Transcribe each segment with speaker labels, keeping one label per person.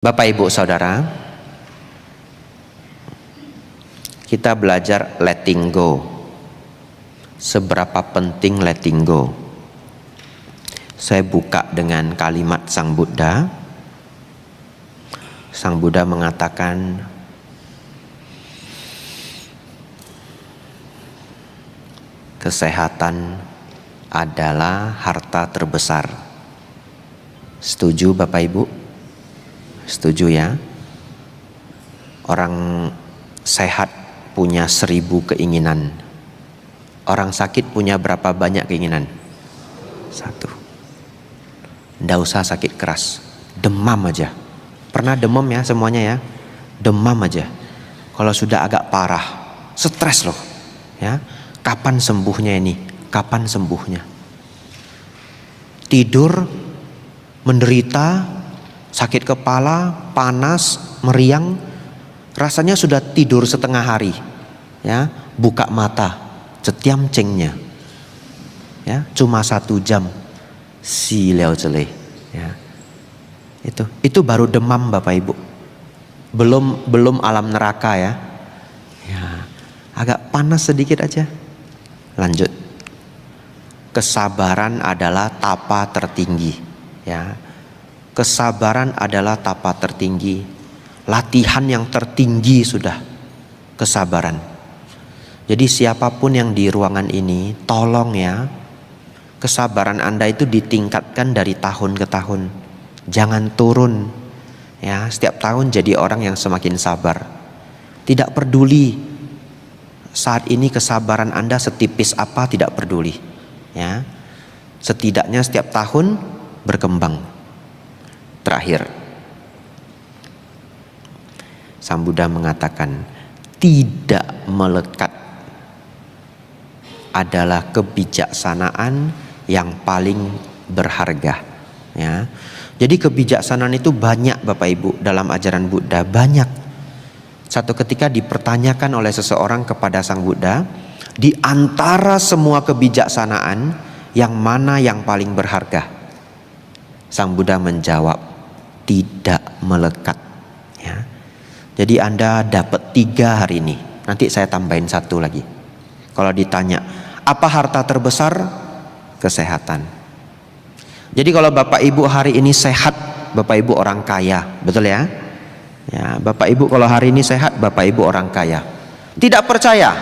Speaker 1: Bapak Ibu Saudara, kita belajar letting go. Seberapa penting letting go? Saya buka dengan kalimat Sang Buddha. Sang Buddha mengatakan, kesehatan adalah harta terbesar. Setuju Bapak Ibu? Setuju ya? Orang sehat punya 1000 keinginan. Orang sakit punya berapa banyak keinginan? 1. Nggak usah sakit keras, demam aja. Pernah demam ya semuanya ya? Demam aja. Kalau sudah agak parah, stres loh ya. Kapan sembuhnya ini? Kapan sembuhnya? Tidur, menderita, sakit kepala, panas, meriang, rasanya sudah tidur setengah hari ya. Buka mata, cetiam cengnya ya, cuma 1 jam, si leo cele ya. Itu baru demam Bapak Ibu. Belum alam neraka ya. Ya, agak panas sedikit aja. Lanjut. Kesabaran adalah tapa tertinggi ya. Kesabaran adalah tapa tertinggi. Latihan yang tertinggi sudah kesabaran. Jadi siapapun yang di ruangan ini, tolong ya, kesabaran Anda itu ditingkatkan dari tahun ke tahun. Jangan turun ya. Setiap tahun jadi orang yang semakin sabar. Tidak peduli saat ini kesabaran Anda setipis apa, tidak peduli ya. Setidaknya setiap tahun berkembang. Terakhir, Sang Buddha mengatakan, tidak melekat adalah kebijaksanaan yang paling berharga ya. Jadi kebijaksanaan itu banyak Bapak Ibu dalam ajaran Buddha, banyak. Satu ketika dipertanyakan oleh seseorang kepada Sang Buddha, di antara semua kebijaksanaan, yang mana yang paling berharga? Sang Buddha menjawab, tidak melekat ya. Jadi Anda dapat 3 hari ini. Nanti saya tambahin 1 lagi. Kalau ditanya, apa harta terbesar? Kesehatan. Jadi kalau Bapak Ibu hari ini sehat, Bapak Ibu orang kaya, betul ya? Ya, Bapak Ibu kalau hari ini sehat, Bapak Ibu orang kaya. Tidak percaya?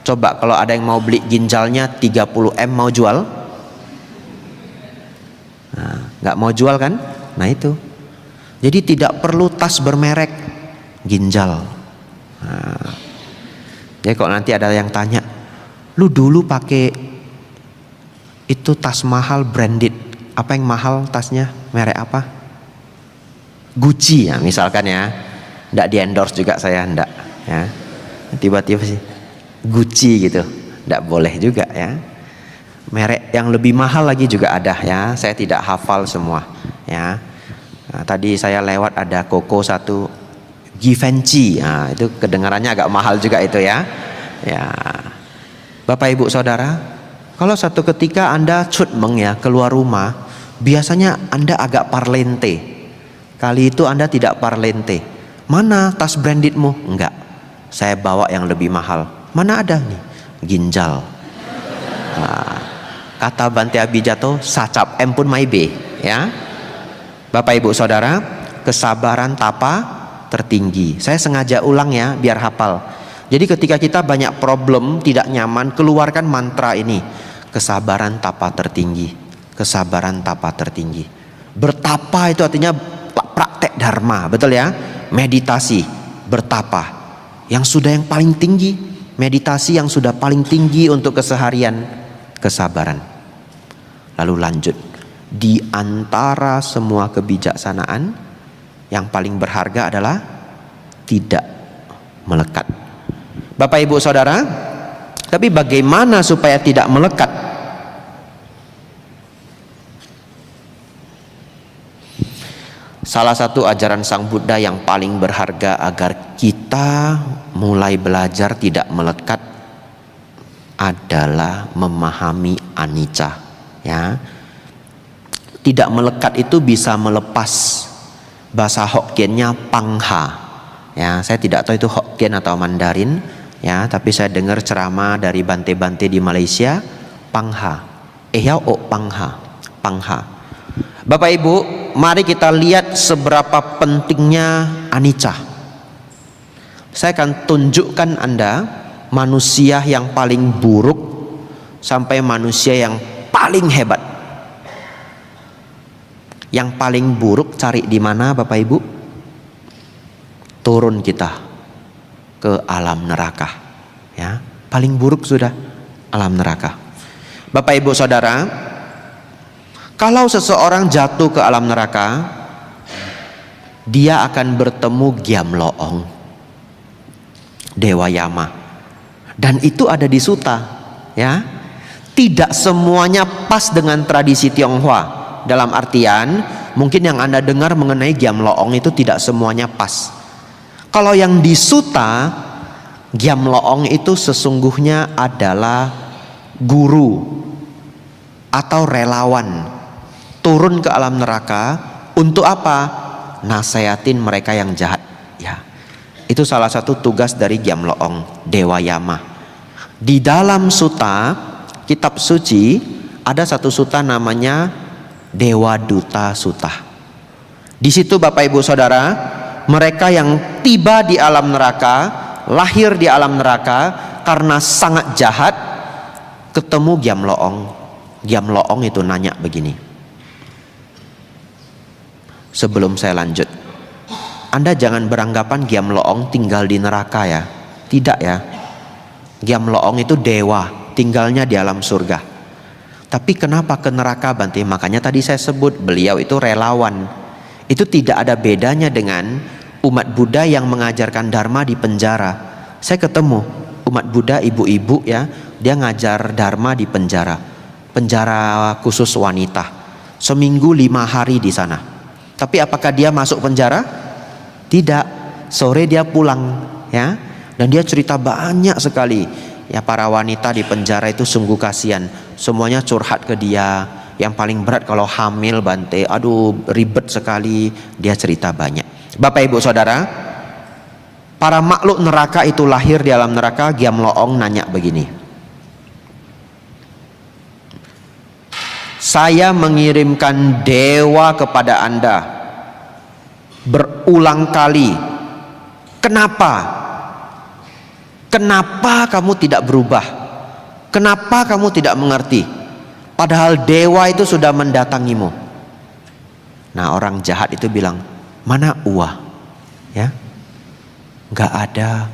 Speaker 1: Coba kalau ada yang mau beli ginjalnya 30M, mau jual? Nah, nggak mau jual kan? Nah itu. Jadi tidak perlu tas bermerek, ginjal. Nah, jadi kalau nanti ada yang tanya, lu dulu pakai itu tas mahal branded, apa yang mahal tasnya, merek apa? Gucci ya misalkan ya. Nggak di endorse juga saya, nggak ya. Tiba-tiba sih Gucci gitu, nggak boleh juga ya. Merek yang lebih mahal lagi juga ada ya. Saya tidak hafal semua ya. Nah, tadi saya lewat ada Koko 1 Givenchy. Nah, itu kedengarannya agak mahal juga itu ya. Ya. Bapak Ibu Saudara, kalau satu ketika Anda cutmeng ya keluar rumah, biasanya Anda agak parlente. Kali itu Anda tidak parlente. Mana tas brandedmu? Enggak. Saya bawa yang lebih mahal. Mana ada nih? Ginjal. Nah, kata Bante Abijato, sacap M pun maibe ya. Bapak Ibu Saudara, kesabaran tapa tertinggi. Saya sengaja ulang ya biar hafal. Jadi ketika kita banyak problem, tidak nyaman, keluarkan mantra ini. Kesabaran tapa tertinggi. Kesabaran tapa tertinggi. Bertapa itu artinya praktek dharma, betul ya? Meditasi, bertapa. Yang sudah yang paling tinggi, meditasi yang sudah paling tinggi untuk keseharian, kesabaran. Lalu lanjut. Di antara semua kebijaksanaan, yang paling berharga adalah tidak melekat. Bapak Ibu Saudara, tapi bagaimana supaya tidak melekat? Salah satu ajaran Sang Buddha yang paling berharga agar kita mulai belajar tidak melekat adalah memahami anicca ya. Tidak melekat itu bisa melepas, Bahasa Hokkiennya Pangha. Ya, saya tidak tahu itu Hokkien atau Mandarin, ya, tapi saya dengar ceramah dari bante-bante di Malaysia, Pangha. Pangha. Pangha. Bapak Ibu, mari kita lihat seberapa pentingnya anicca. Saya akan tunjukkan Anda manusia yang paling buruk sampai manusia yang paling hebat. Yang paling buruk cari di mana Bapak Ibu? Turun kita ke alam neraka. Ya, paling buruk sudah alam neraka. Bapak Ibu Saudara, kalau seseorang jatuh ke alam neraka, dia akan bertemu Gyamloong, Dewa Yama. Dan itu ada di Sutta, ya. Tidak semuanya pas dengan tradisi Tionghoa. Dalam artian, mungkin yang Anda dengar mengenai Gyamloong itu tidak semuanya pas. Kalau yang di Sutta, Gyamloong itu sesungguhnya adalah guru atau relawan turun ke alam neraka untuk apa? Nasehatin mereka yang jahat. Ya, itu salah satu tugas dari Gyamloong, Dewa Yama. Di dalam Sutta, kitab suci, ada satu sutta namanya Dewa Duta Sutta. Di situ Bapak Ibu Saudara, mereka yang tiba di alam neraka, lahir di alam neraka karena sangat jahat, ketemu Gyamloong. Gyamloong itu nanya begini. Sebelum saya lanjut, Anda jangan beranggapan Gyamloong tinggal di neraka ya. Tidak ya. Gyamloong itu dewa, tinggalnya di alam surga. Tapi kenapa ke neraka Bante? Makanya tadi saya sebut beliau itu relawan. Itu tidak ada bedanya dengan umat Buddha yang mengajarkan Dharma di penjara. Saya ketemu umat Buddha ibu-ibu ya, dia ngajar Dharma di penjara. Penjara khusus wanita. Seminggu 5 hari di sana. Tapi apakah dia masuk penjara? Tidak. Sore dia pulang ya. Dan dia cerita banyak sekali. Ya, para wanita di penjara itu sungguh kasihan. Semuanya curhat ke dia. Yang paling berat kalau hamil Bante, aduh ribet sekali. Dia cerita banyak. Bapak Ibu Saudara, para makhluk neraka itu lahir di alam neraka. Gyamloong nanya begini. Saya mengirimkan dewa kepada Anda berulang kali. Kenapa? Kenapa kamu tidak berubah? Kenapa kamu tidak mengerti? Padahal dewa itu sudah mendatangimu. Nah, orang jahat itu bilang, mana Uwa? Ya, nggak ada.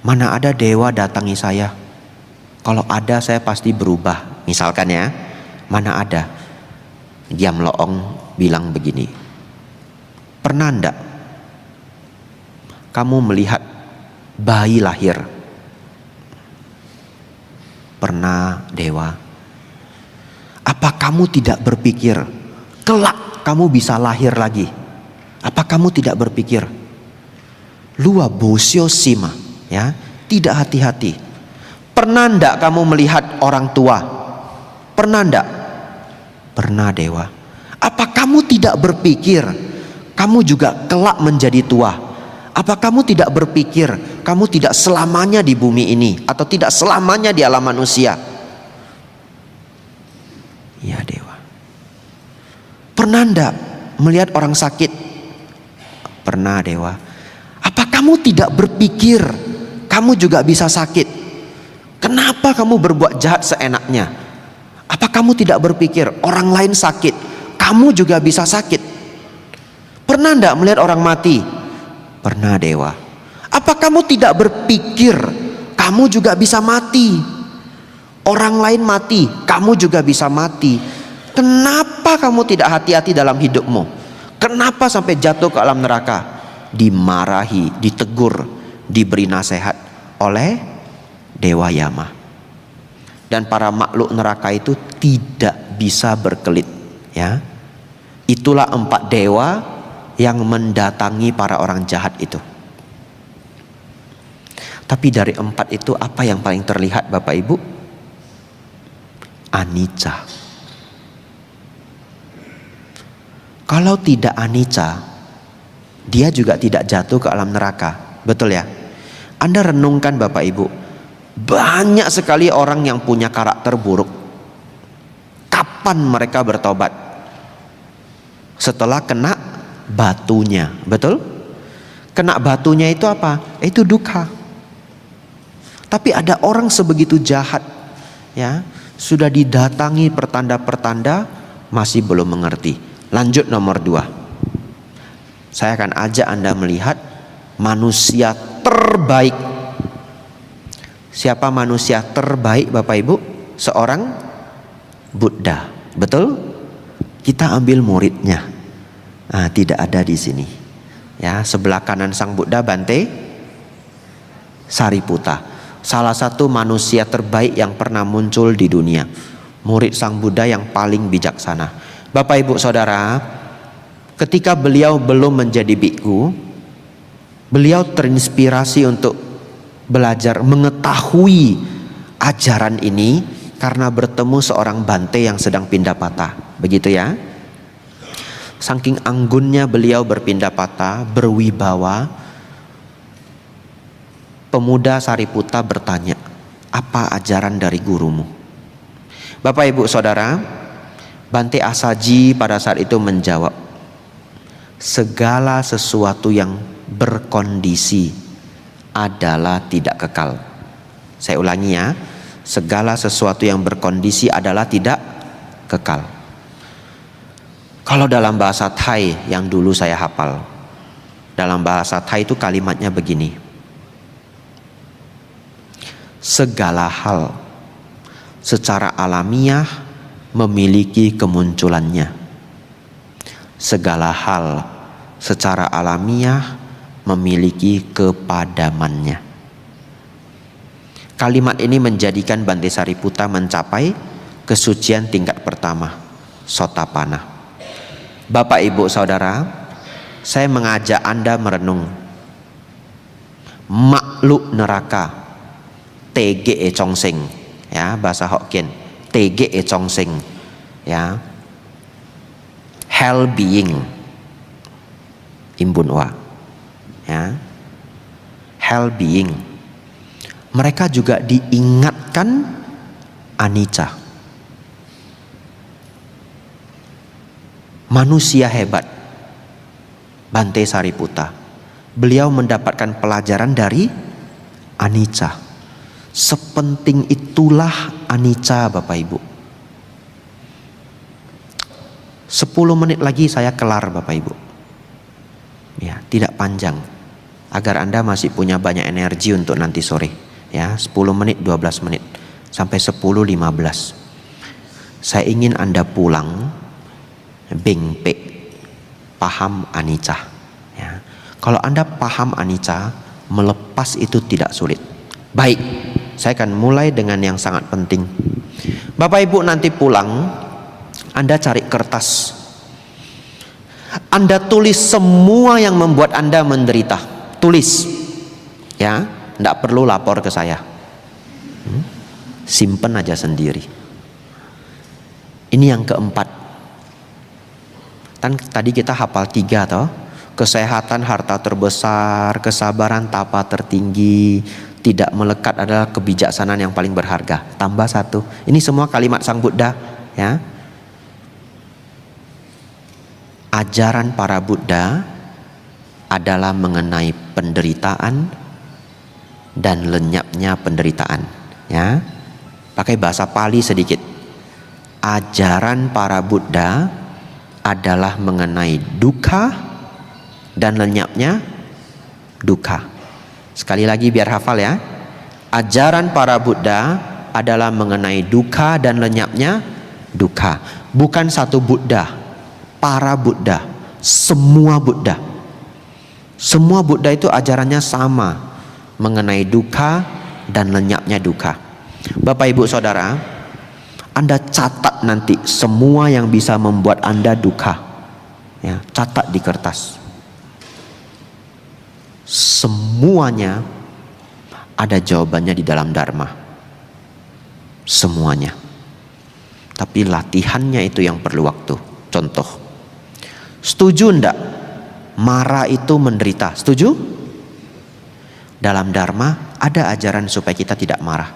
Speaker 1: Mana ada dewa datangi saya? Kalau ada saya pasti berubah. Misalkan ya, mana ada? Gyamloong bilang begini. Pernah enggak kamu melihat bayi lahir? Pernah dewa. Apa kamu tidak berpikir kelak kamu bisa lahir lagi? Apa kamu tidak berpikir Lua bosyo sima, ya, tidak hati-hati? Pernah ndak kamu melihat orang tua? Pernah ndak? Pernah dewa. Apa kamu tidak berpikir kamu juga kelak menjadi tua? Apa kamu tidak berpikir kamu tidak selamanya di bumi ini atau tidak selamanya di alam manusia? Ya dewa. Pernah ndak melihat orang sakit? Pernah dewa. Apa kamu tidak berpikir kamu juga bisa sakit? Kenapa kamu berbuat jahat seenaknya? Apa kamu tidak berpikir orang lain sakit, kamu juga bisa sakit? Pernah ndak melihat orang mati? Pernah dewa. Apa kamu tidak berpikir kamu juga bisa mati? Orang lain mati, kamu juga bisa mati. Kenapa kamu tidak hati-hati dalam hidupmu? Kenapa sampai jatuh ke alam neraka? Dimarahi, ditegur, diberi nasihat oleh Dewa Yama. Dan para makhluk neraka itu tidak bisa berkelit, ya. Itulah 4 dewa yang mendatangi para orang jahat itu. Tapi dari 4 itu apa yang paling terlihat Bapak Ibu? Anicca. Kalau tidak anicca, dia juga tidak jatuh ke alam neraka. Betul ya? Anda renungkan Bapak Ibu, banyak sekali orang yang punya karakter buruk. Kapan mereka bertobat? Setelah kena batunya. Betul? Kena batunya itu apa? Itu duka. Tapi ada orang sebegitu jahat, ya, sudah didatangi pertanda-pertanda, masih belum mengerti. Lanjut nomor 2. Saya akan ajak Anda melihat manusia terbaik. Siapa manusia terbaik Bapak Ibu? Seorang Buddha. Betul? Kita ambil muridnya. Nah, tidak ada di sini. Ya, sebelah kanan sang Buddha Bante Sariputta. Salah satu manusia terbaik yang pernah muncul di dunia. Murid sang Buddha yang paling bijaksana. Bapak Ibu Saudara, ketika beliau belum menjadi biku, beliau terinspirasi untuk belajar mengetahui ajaran ini karena bertemu seorang Bante yang sedang pindah patah. Begitu ya. Saking anggunnya beliau berpindah patah, berwibawa, pemuda Sariputta bertanya, apa ajaran dari gurumu? Bapak Ibu Saudara, Bante Asaji pada saat itu menjawab, segala sesuatu yang berkondisi adalah tidak kekal. Saya ulangi ya, segala sesuatu yang berkondisi adalah tidak kekal. Kalau dalam bahasa Thai yang dulu saya hafal, dalam bahasa Thai itu kalimatnya begini, segala hal secara alamiah memiliki kemunculannya. Segala hal secara alamiah memiliki kepadamannya. Kalimat ini menjadikan Bante Sariputta mencapai kesucian tingkat pertama, Sotapanna. Bapak Ibu Saudara, saya mengajak Anda merenung makhluk neraka, TGE Chongseng, ya, bahasa Hokkien, TGE Chongseng, ya, hell being, Imbun Wa, ya, hell being. Mereka juga diingatkan anicca. Manusia hebat, Bante Sariputta, beliau mendapatkan pelajaran dari anicca. Sepenting itulah anicca Bapak Ibu. 10 menit lagi saya kelar Bapak Ibu. Ya, tidak panjang, agar Anda masih punya banyak energi untuk nanti sore. Ya, 10 menit, 12 menit, sampai 10:15. Saya ingin Anda pulang bengpe, paham anicca. Ya. Kalau Anda paham anicca, melepas itu tidak sulit. Baik, saya akan mulai dengan yang sangat penting. Bapak Ibu nanti pulang, Anda cari kertas, Anda tulis semua yang membuat Anda menderita. Tulis, ya, tidak perlu lapor ke saya. Simpen aja sendiri. Ini yang keempat. Kan tadi kita hafal 3 toh. Kesehatan harta terbesar, kesabaran tapa tertinggi, tidak melekat adalah kebijaksanaan yang paling berharga. Tambah 1. Ini semua kalimat sang Buddha, ya. Ajaran para Buddha adalah mengenai penderitaan dan lenyapnya penderitaan, ya. Pakai bahasa Pali sedikit. Ajaran para Buddha adalah mengenai dukkha dan lenyapnya dukkha. Sekali lagi biar hafal ya. Ajaran para Buddha adalah mengenai dukkha dan lenyapnya dukkha. Bukan satu Buddha, para Buddha, semua Buddha. Semua Buddha itu ajarannya sama, mengenai dukkha dan lenyapnya dukkha. Bapak Ibu Saudara, Anda catat nanti semua yang bisa membuat Anda dukkha, ya, catat di kertas. Semuanya ada jawabannya di dalam Dharma. Semuanya. Tapi latihannya itu yang perlu waktu. Contoh, setuju enggak Marah itu menderita. Setuju? Dalam Dharma ada ajaran supaya kita tidak marah.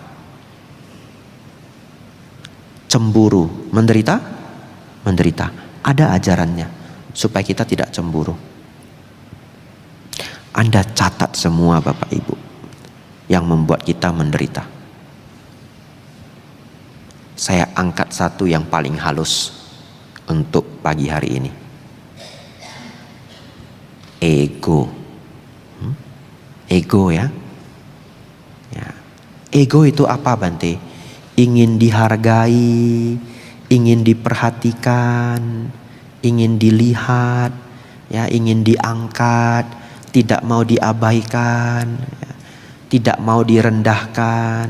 Speaker 1: Cemburu menderita? Menderita. Ada ajarannya supaya kita tidak cemburu. Anda catat semua Bapak Ibu yang membuat kita menderita. Saya angkat satu yang paling halus untuk pagi hari ini. Ego. Ego ya. Ego itu apa Bante? Ingin dihargai, ingin diperhatikan, ingin dilihat, ya, ingin diangkat, tidak mau diabaikan, ya, tidak mau direndahkan,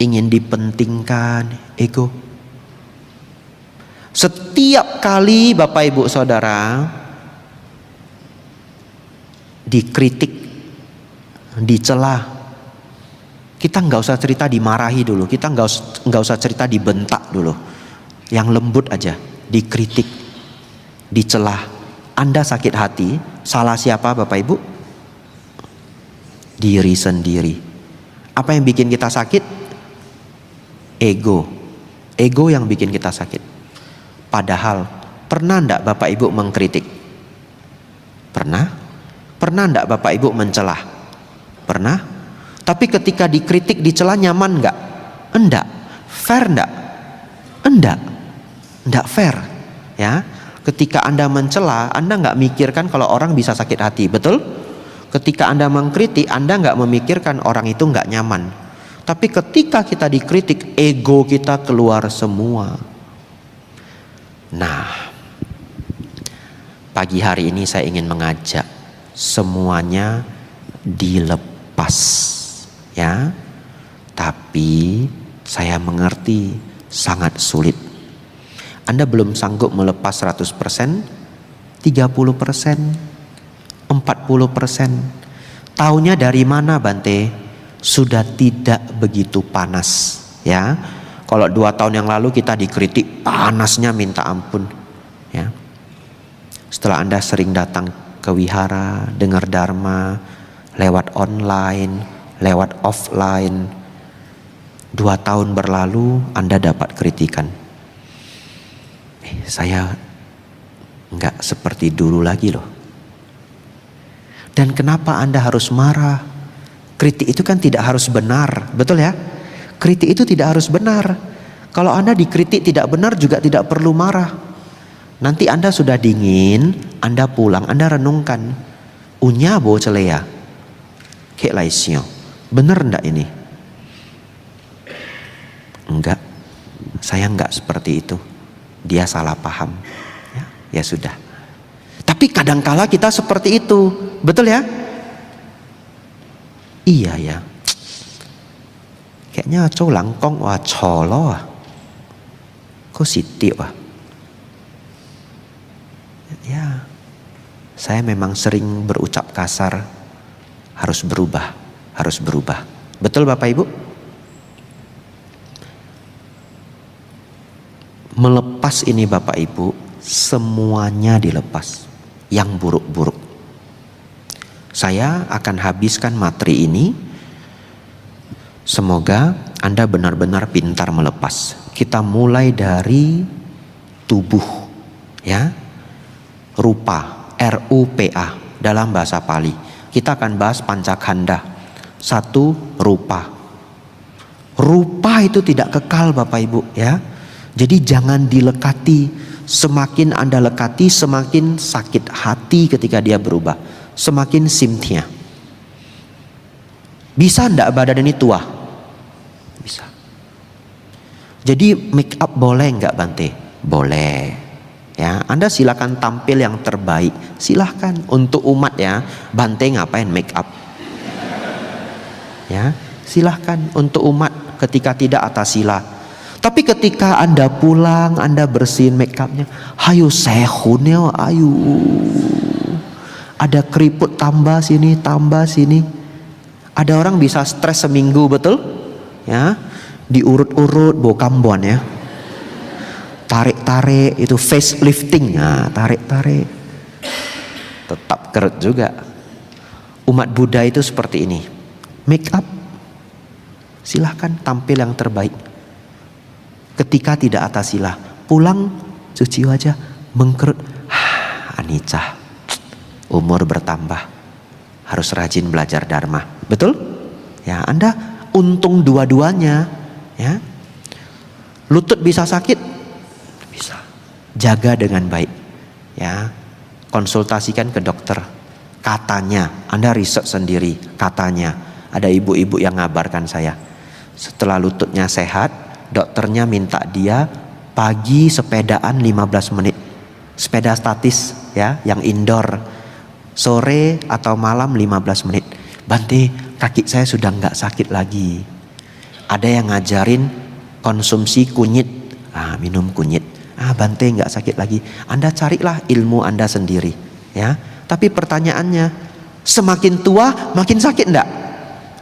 Speaker 1: ingin dipentingkan. Ego. Setiap kali Bapak Ibu Saudara dikritik, dicela, kita nggak usah cerita dimarahi dulu, kita nggak usah cerita dibentak dulu, yang lembut aja, dikritik, dicela. Anda sakit hati, salah siapa Bapak Ibu? Diri sendiri. Apa yang bikin kita sakit? Ego. Ego yang bikin kita sakit. Padahal pernah ndak Bapak Ibu mengkritik? Pernah? Pernah ndak Bapak Ibu mencelah? Pernah? Tapi ketika dikritik, dicela nyaman nggak? Enggak. Fair ndak? Enggak. Enggak fair. Ya. Ketika Anda mencela, Anda nggak mikirkan kalau orang bisa sakit hati, betul? Ketika Anda mengkritik, Anda nggak memikirkan orang itu nggak nyaman. Tapi ketika kita dikritik, ego kita keluar semua. Nah, pagi hari ini saya ingin mengajak semuanya dilepas, ya. Tapi saya mengerti sangat sulit. Anda belum sanggup melepas 100%, 30%, 40%. Taunya dari mana Bante? Sudah tidak begitu panas, ya. Kalau 2 tahun yang lalu kita dikritik, panasnya minta ampun, ya. Setelah Anda sering datang ke wihara, dengar dharma, lewat online, lewat offline, 2 tahun berlalu Anda dapat kritikan. Saya nggak seperti dulu lagi loh. Dan kenapa Anda harus marah? Kritik itu kan tidak harus benar, betul ya? Kritik itu tidak harus benar. Kalau Anda dikritik tidak benar juga tidak perlu marah. Nanti Anda sudah dingin, Anda pulang, Anda renungkan. Unya bo celea. Kek laisio. Benar enggak ini? Enggak. Saya enggak seperti itu. Dia salah paham. Ya sudah. Tapi kadangkala kita seperti itu. Betul ya? Iya ya. Kayaknya cow langkong wah colo ah. Kok siti wah. Ya, saya memang sering berucap kasar. Harus berubah, harus berubah. Betul Bapak Ibu? Melepas ini Bapak Ibu, semuanya dilepas. Yang buruk-buruk. Saya akan habiskan materi ini. Semoga Anda benar-benar pintar melepas. Kita mulai dari tubuh, ya. Rupa, R-U-P-A dalam bahasa Pali. Kita akan bahas pancakanda. 1, rupa. Rupa itu tidak kekal Bapak Ibu, ya. Jadi jangan dilekati. Semakin Anda lekati, semakin sakit hati ketika dia berubah. Semakin simtia. Bisa enggak badan ini tua? Bisa. Jadi make up boleh enggak Bante? Boleh. Ya, Anda silakan tampil yang terbaik. Silahkan untuk umat ya. Bante ngapain make up? Ya, silahkan untuk umat ketika tidak atas sila. Tapi ketika Anda pulang, Anda bersihin make upnya, hayu sehunnya, ayu. Ada keriput tambah sini, tambah sini. Ada orang bisa stres seminggu, betul? Ya, diurut-urut, bokambon ya. Tarik-tarik itu face lifting, nah, tarik-tarik. tetap kerut juga. Umat Buddha itu seperti ini. Make up, silahkan tampil yang terbaik. Ketika tidak atas sila, pulang cuci wajah, mengkerut. Anicca, umur bertambah, harus rajin belajar dharma. Betul? Ya, Anda untung dua-duanya. Ya, lutut bisa sakit, bisa. Jaga dengan baik. Ya, konsultasikan ke dokter. Katanya, Anda riset sendiri. Katanya, ada ibu-ibu yang ngabarkan saya. Setelah lututnya sehat, dokternya minta dia pagi sepedaan 15 menit. Sepeda statis ya, yang indoor. Sore atau malam 15 menit. Bante, kaki saya sudah nggak sakit lagi. Ada yang ngajarin konsumsi kunyit. Minum kunyit. Bante nggak sakit lagi. Anda carilah ilmu Anda sendiri. Ya. Tapi pertanyaannya, semakin tua makin sakit enggak?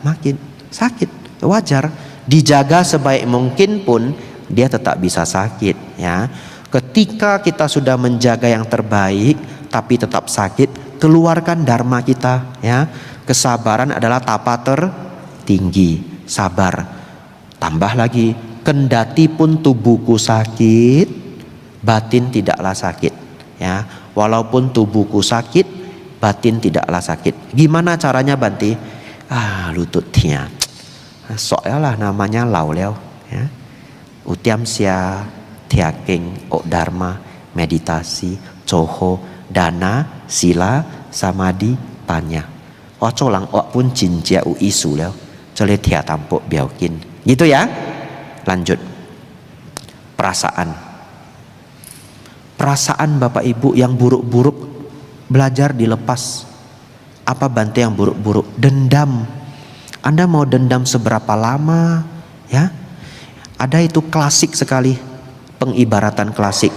Speaker 1: Makin sakit. Wajar. Dijaga sebaik mungkin pun dia tetap bisa sakit. Ya. Ketika kita sudah menjaga yang terbaik tapi tetap sakit, keluarkan dharma kita. Ya. Kesabaran adalah tapa tertinggi. Sabar. Tambah lagi, kendati pun tubuhku sakit, batin tidaklah sakit. Ya, walaupun tubuhku sakit, batin tidaklah sakit. Gimana caranya Bante? Lututnya. Soalnya namanya lau leo. Ya. Utiam sia, tiaking, ok dharma, meditasi, coho, dana, sila, samadhi, panya. Colang ok pun jinjia u isu leo. Cole tia tampuk biaukin. Gitu ya. Lanjut. Perasaan. Perasaan Bapak Ibu yang buruk-buruk belajar dilepas. Apa Bante yang buruk-buruk? Dendam. Anda mau dendam seberapa lama? Ya, ada itu klasik sekali, pengibaratan klasik.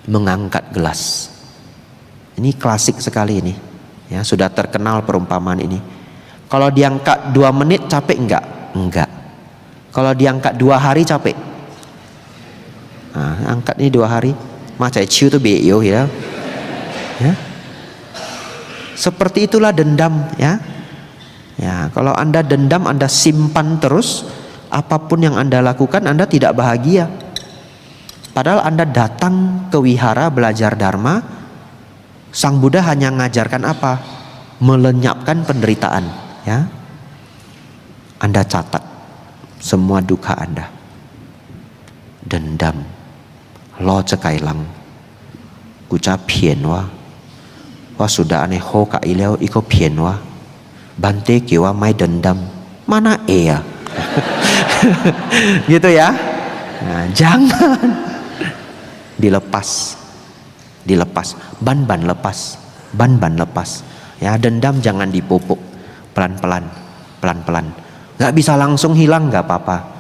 Speaker 1: Mengangkat gelas. Ini klasik sekali ini. Ya, sudah terkenal perumpamaan ini. Kalau diangkat 2 menit capek enggak? Enggak. Kalau diangkat 2 hari capek? Angkat ini 2 hari, macam ciu tu beyo ya. Ya. Seperti itulah dendam ya. Ya, kalau Anda dendam, Anda simpan terus, apapun yang Anda lakukan Anda tidak bahagia. Padahal Anda datang ke wihara belajar dharma, Sang Buddha hanya mengajarkan apa? Melenyapkan penderitaan, ya. Anda catat semua duka Anda. Dendam, lo cekailang, guca pienwa, sudah aneh ho ka ileo iko pienwa, Bante kiwa mai dendam, mana ya? Gitu ya. Nah, jangan dilepas, ban lepas, ban lepas. Ya, dendam jangan dipupuk, pelan-pelan. Gak bisa langsung hilang, gak apa-apa.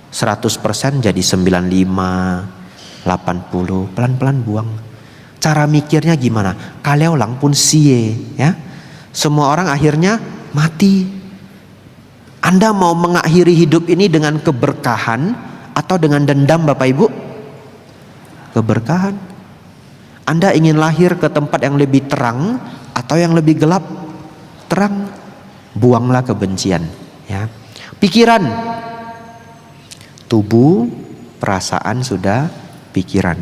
Speaker 1: 100% jadi 95, 80, pelan-pelan buang. Cara mikirnya gimana? Kalau lang pun sie, ya. Semua orang akhirnya mati. Anda mau mengakhiri hidup ini dengan keberkahan atau dengan dendam, Bapak Ibu? Keberkahan. Anda ingin lahir ke tempat yang lebih terang atau yang lebih gelap? Terang. Buanglah kebencian, ya. Pikiran, tubuh, perasaan sudah, pikiran.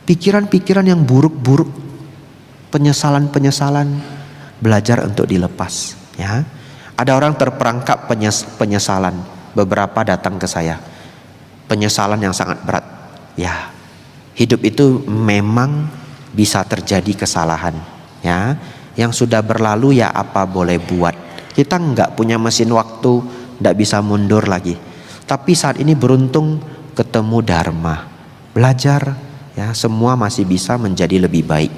Speaker 1: Pikiran-pikiran yang buruk-buruk, penyesalan-penyesalan, belajar untuk dilepas, ya. Ada orang terperangkap penyesalan. Beberapa datang ke saya, penyesalan yang sangat berat. Ya, hidup itu memang bisa terjadi kesalahan, ya. Yang sudah berlalu ya apa boleh buat. Kita nggak punya mesin waktu, nggak bisa mundur lagi. Tapi saat ini beruntung ketemu dharma, belajar, ya, semua masih bisa menjadi lebih baik.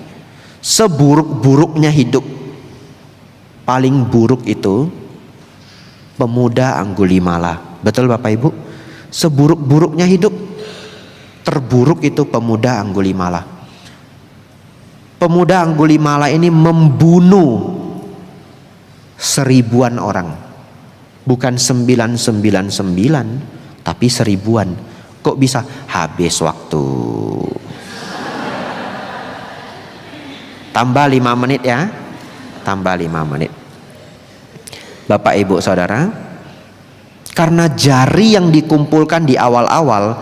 Speaker 1: Seburuk-buruknya hidup, paling buruk itu pemuda Anggulimala. Betul Bapak Ibu? Seburuk-buruknya hidup, terburuk itu pemuda Anggulimala. Pemuda Anggulimala ini membunuh 1000-an orang. Bukan 999, tapi 1000-an. Kok bisa? Habis waktu. Tambah 5 menit ya. Tambah 5 menit. Bapak Ibu Saudara, karena jari yang dikumpulkan di awal-awal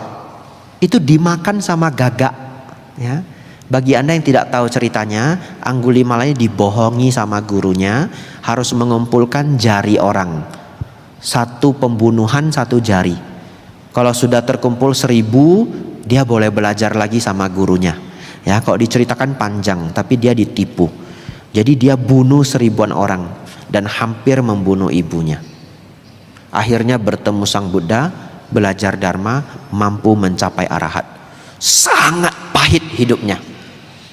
Speaker 1: itu dimakan sama gagak ya. Bagi Anda yang tidak tahu ceritanya, Angulimala ini dibohongi sama gurunya harus mengumpulkan jari orang. Satu pembunuhan satu jari. Kalau sudah terkumpul 1000, dia boleh belajar lagi sama gurunya. Ya, kalau diceritakan panjang, tapi dia ditipu. Jadi dia bunuh 1000-an orang dan hampir membunuh ibunya. Akhirnya bertemu Sang Buddha, belajar Dharma, mampu mencapai arahat. Sangat pahit hidupnya.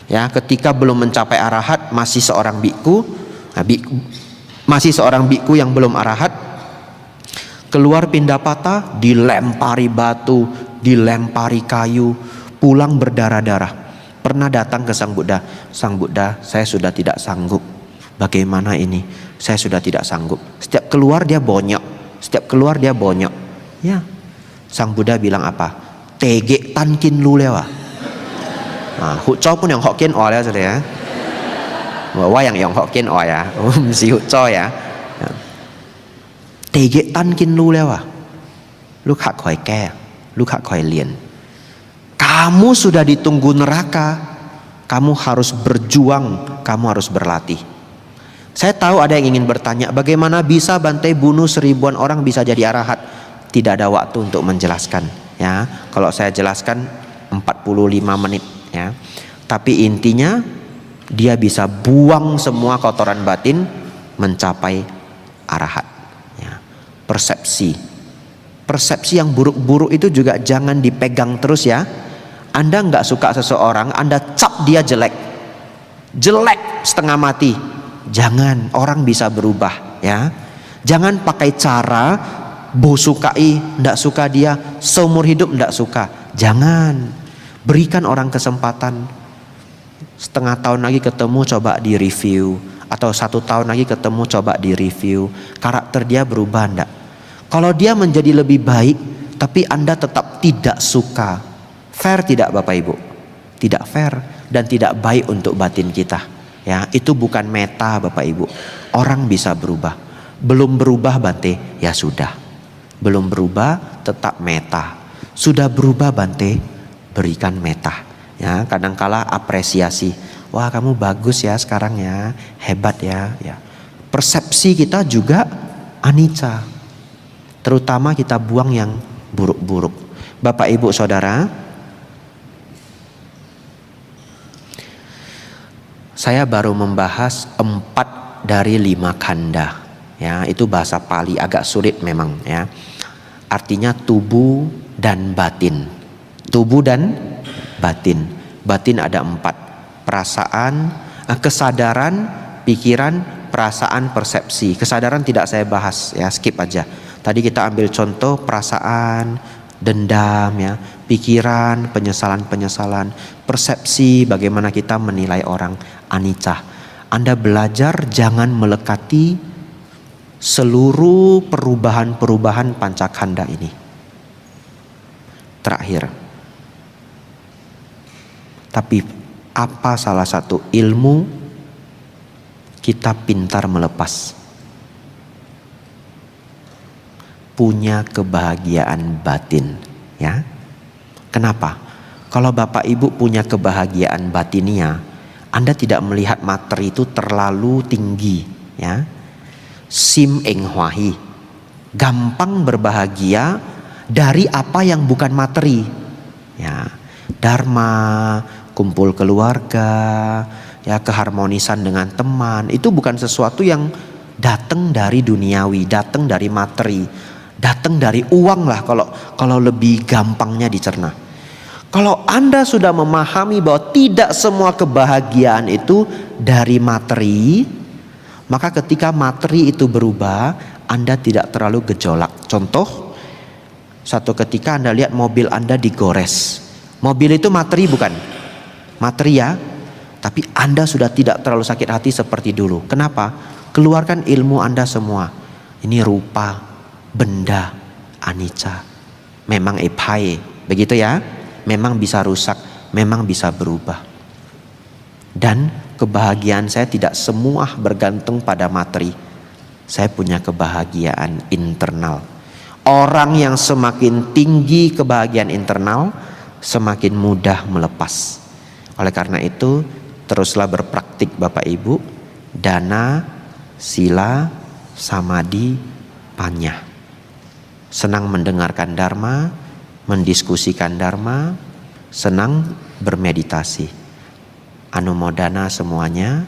Speaker 1: Ya, ketika belum mencapai arahat masih seorang biku, masih seorang biku yang belum arahat. Keluar Pindapata, dilempari batu, dilempari kayu, pulang berdarah-darah. Pernah datang ke Sang Buddha, Sang Buddha, saya sudah tidak sanggup. Bagaimana ini? Saya sudah tidak sanggup. Setiap keluar dia bonyok, setiap keluar dia bonyok. Ya, Sang Buddha bilang apa? Tege tankin lu lewa. Nah, Huco pun yang Hokkien O ya sudah ya. Wah yang Hokkien O ya, si Huco ya. Tege tankin lu lewa. Lu hak koi ke, lu hak koi lien. Kamu sudah ditunggu neraka, kamu harus berjuang, kamu harus berlatih. Saya tahu ada yang ingin bertanya, bagaimana bisa Bante bunuh 1000-an orang bisa jadi arahat? Tidak ada waktu untuk menjelaskan ya. Kalau saya jelaskan 45 menit ya. Tapi intinya dia bisa buang semua kotoran batin mencapai arahat ya. Persepsi yang buruk-buruk itu juga jangan dipegang terus ya. Anda nggak suka seseorang, Anda cap dia jelek setengah mati. Jangan, orang bisa berubah ya. Jangan pakai cara bosukai, ndak suka dia, seumur hidup ndak suka. Jangan. Berikan orang kesempatan. Setengah tahun lagi ketemu, coba di review. Atau 1 tahun lagi ketemu, coba di review. Karakter dia berubah ndak? Kalau dia menjadi lebih baik, tapi Anda tetap tidak suka, fair tidak Bapak Ibu? Tidak fair dan tidak baik untuk batin kita. Ya, itu bukan meta Bapak Ibu. Orang bisa berubah. Belum berubah Bante, ya sudah. Belum berubah, tetap meta. Sudah berubah Bante, berikan meta. Ya, kadangkala apresiasi. Wah, kamu bagus ya sekarang ya, hebat ya. Ya. Persepsi kita juga anicca. Terutama kita buang yang buruk-buruk. Bapak Ibu Saudara, saya baru membahas 4 dari 5 kanda. Ya, itu bahasa Pali agak sulit memang ya. Artinya tubuh dan batin. Tubuh dan batin. Batin ada 4. Perasaan, kesadaran, pikiran, perasaan, persepsi. Kesadaran tidak saya bahas ya, skip aja. Tadi kita ambil contoh perasaan, dendam ya, pikiran, penyesalan-penyesalan, persepsi, bagaimana kita menilai orang, anicca. Anda belajar jangan melekati seluruh perubahan-perubahan pancakanda ini. Terakhir, tapi apa salah satu ilmu kita pintar melepas? Punya kebahagiaan batin ya. Kenapa? Kalau Bapak Ibu punya kebahagiaan batinia, Anda tidak melihat materi itu terlalu tinggi ya. Sim eng huahi, gampang berbahagia dari apa yang bukan materi ya. Dharma, kumpul keluarga ya, keharmonisan dengan teman, itu bukan sesuatu yang datang dari duniawi, datang dari materi, datang dari uang lah kalau lebih gampangnya dicerna. Kalau Anda sudah memahami bahwa tidak semua kebahagiaan itu dari materi, maka ketika materi itu berubah, Anda tidak terlalu gejolak. Contoh, satu ketika Anda lihat mobil Anda digores. Mobil itu materi bukan? Materi ya, tapi Anda sudah tidak terlalu sakit hati seperti dulu. Kenapa? Keluarkan ilmu Anda semua. Ini rupa, benda, anicca. Memang epai, begitu ya? Memang bisa rusak, memang bisa berubah. Dan kebahagiaan saya tidak semua bergantung pada materi. Saya punya kebahagiaan internal. Orang yang semakin tinggi kebahagiaan internal, semakin mudah melepas. Oleh karena itu, teruslah berpraktik Bapak Ibu, dana, sila, samadhi, panya. Senang mendengarkan dharma, mendiskusikan dharma, senang bermeditasi. Anumodana semuanya.